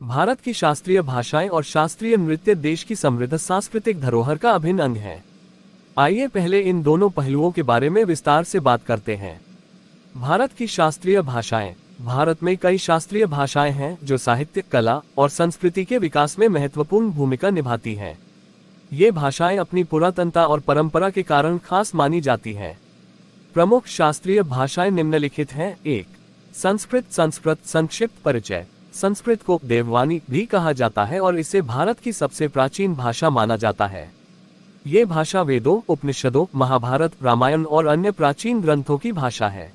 भारत की शास्त्रीय भाषाएं और शास्त्रीय नृत्य देश की समृद्ध सांस्कृतिक धरोहर का अभिन्न अंग है। आइए पहले इन दोनों पहलुओं के बारे में विस्तार से बात करते हैं। भारत की शास्त्रीय भाषाएं। भारत में कई शास्त्रीय भाषाएं हैं जो साहित्य, कला और संस्कृति के विकास में महत्वपूर्ण भूमिका निभाती हैं। ये भाषाएं अपनी पुरातनता और परंपरा के कारण खास मानी जाती हैं। प्रमुख शास्त्रीय भाषाएं निम्नलिखित हैं। 1. संस्कृत संक्षिप्त परिचय। संस्कृत को देववाणी भी कहा जाता है और इसे भारत की सबसे प्राचीन भाषा माना जाता है। ये भाषा वेदों, उपनिषदों, महाभारत, रामायण और अन्य प्राचीन ग्रंथों की भाषा है।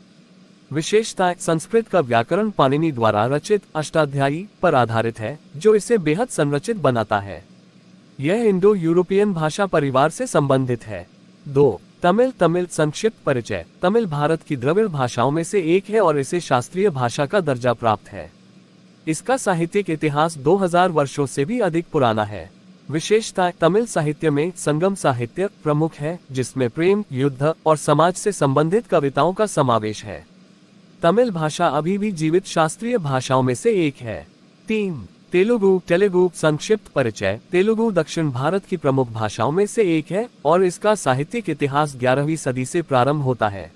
विशेषताएं। संस्कृत का व्याकरण पाणिनि द्वारा रचित अष्टाध्यायी पर आधारित है, जो इसे बेहद संरचित बनाता है। यह इंडो यूरोपियन भाषा परिवार से संबंधित है। 2. तमिल संक्षिप्त परिचय। तमिल भारत की द्रविड़ भाषाओं में से एक है और इसे शास्त्रीय भाषा का दर्जा प्राप्त है। इसका साहित्यिक इतिहास 2000 वर्षों से भी अधिक पुराना है। विशेषताएं। तमिल साहित्य में संगम साहित्य प्रमुख है, जिसमें प्रेम, युद्ध और समाज से संबंधित कविताओं का समावेश है। तमिल भाषा अभी भी जीवित शास्त्रीय भाषाओं में से एक है। 3. तेलुगु संक्षिप्त परिचय। तेलुगु दक्षिण भारत की प्रमुख भाषाओं में से एक है और इसका साहित्यिक इतिहास 11वीं सदी से प्रारंभ होता है।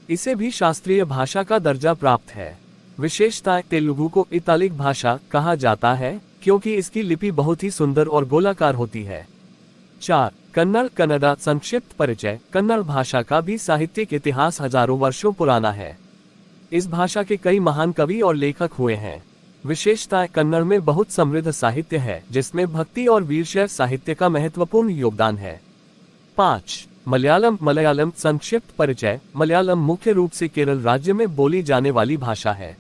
इसे भी शास्त्रीय भाषा का दर्जा प्राप्त है। विशेषताएं। तेलुगु को इतालिक भाषा कहा जाता है क्योंकि इसकी लिपि बहुत ही सुंदर और गोलाकार होती है। 4. कन्नड़ संक्षिप्त परिचय। कन्नड़ भाषा का भी साहित्यिक इतिहास हजारों वर्षों पुराना है। इस भाषा के कई महान कवि और लेखक हुए हैं। विशेषताएं। कन्नड़ में बहुत समृद्ध साहित्य है, जिसमें भक्ति और वीरशैव साहित्य का महत्वपूर्ण योगदान है। 5. मलयालम संक्षिप्त परिचय। मलयालम मुख्य रूप से केरल राज्य में बोली जाने वाली भाषा है।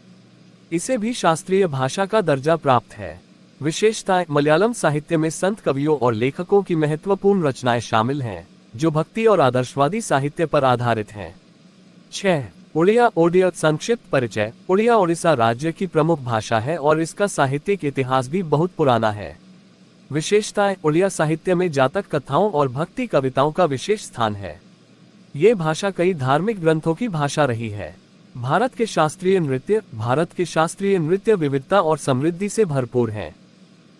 इसे भी शास्त्रीय भाषा का दर्जा प्राप्त है। विशेषताएं। मलयालम साहित्य में संत कवियों और लेखकों की महत्वपूर्ण रचनाएं शामिल हैं, जो भक्ति और आदर्शवादी साहित्य पर आधारित हैं। 6. ओडिया संक्षिप्त परिचय। ओडिया ओडिशा राज्य की प्रमुख भाषा है और इसका साहित्यिक इतिहास भी बहुत पुराना है। विशेषताएं। ओडिया साहित्य में जातक कथाओं और भक्ति कविताओं का विशेष स्थान है। ये भाषा कई धार्मिक ग्रंथों की भाषा रही है। भारत के शास्त्रीय नृत्य विविधता और समृद्धि से भरपूर हैं।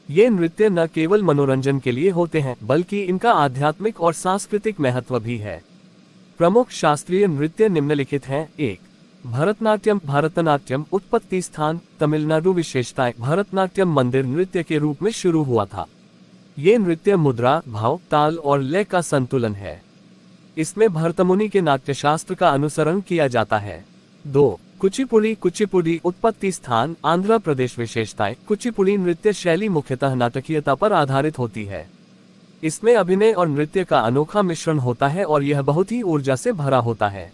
ये नृत्य न केवल मनोरंजन के लिए होते हैं, बल्कि इनका आध्यात्मिक और सांस्कृतिक महत्व भी है। प्रमुख शास्त्रीय नृत्य निम्नलिखित हैं। 1. भरतनाट्यम उत्पत्ति स्थान तमिलनाडु। विशेषताएं। भरतनाट्यम मंदिर नृत्य के रूप में शुरू हुआ था। ये नृत्य मुद्रा, भाव, ताल और लय का संतुलन है। इसमें भरतमुनि के नाट्यशास्त्र का अनुसरण किया जाता है। 2. कुचिपुड़ी उत्पत्ति स्थान आंध्र प्रदेश। विशेषताएं। कुचिपुड़ी नृत्य शैली मुख्यतः नाटकीयता पर आधारित होती है। इसमें अभिनय और नृत्य का अनोखा मिश्रण होता है और यह बहुत ही ऊर्जा से भरा होता है।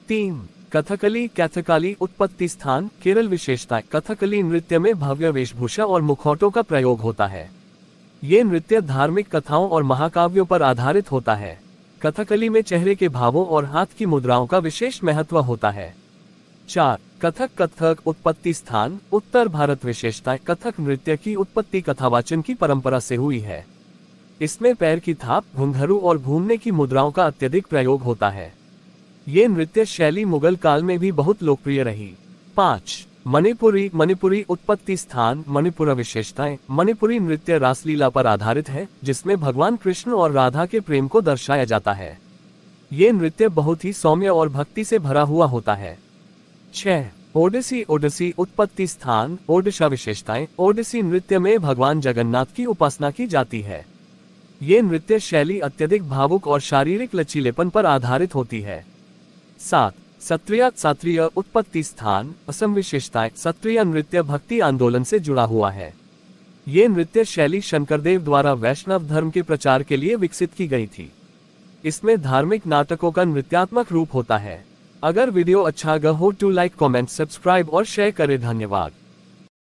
3. कथकली उत्पत्ति स्थान केरल। विशेषताएं। कथकली नृत्य में भव्य वेशभूषा और मुखौटों का प्रयोग होता है। ये नृत्य धार्मिक कथाओं और महाकाव्यों पर आधारित होता है। कथकली में चेहरे के भावों और हाथ की मुद्राओं का विशेष महत्व होता है। 4. कथक उत्पत्ति स्थान उत्तर भारत। विशेषताएं। कथक नृत्य की उत्पत्ति कथावाचन की परंपरा से हुई है। इसमें पैर की थाप, घुंघरू और घूमने की मुद्राओं का अत्यधिक प्रयोग होता है। ये नृत्य शैली मुगल काल में भी बहुत लोकप्रिय रही। 5. मणिपुरी उत्पत्ति स्थान मणिपुर। विशेषताएं। मणिपुरी नृत्य रासलीला पर आधारित है, जिसमें भगवान कृष्ण और राधा के प्रेम को दर्शाया जाता है। ये नृत्य बहुत ही सौम्य और भक्ति से भरा हुआ होता है। 6. ओडिसी उत्पत्ति स्थान ओडिशा। विशेषताएं। ओडिसी नृत्य में भगवान जगन्नाथ की उपासना की जाती है। ये नृत्य शैली अत्यधिक भावुक और शारीरिक लचीलेपन पर आधारित होती है। 7. सत्रिय उत्पत्ति स्थान असम। विशेषताएं। सत्रिय नृत्य भक्ति आंदोलन से जुड़ा हुआ है। ये नृत्य शैली शंकरदेव द्वारा वैष्णव धर्म के प्रचार के लिए विकसित की गई थी। इसमें धार्मिक नाटकों का नृत्यात्मक रूप होता है। अगर वीडियो अच्छा लगा हो तो लाइक, कमेंट, सब्सक्राइब और शेयर करें। धन्यवाद।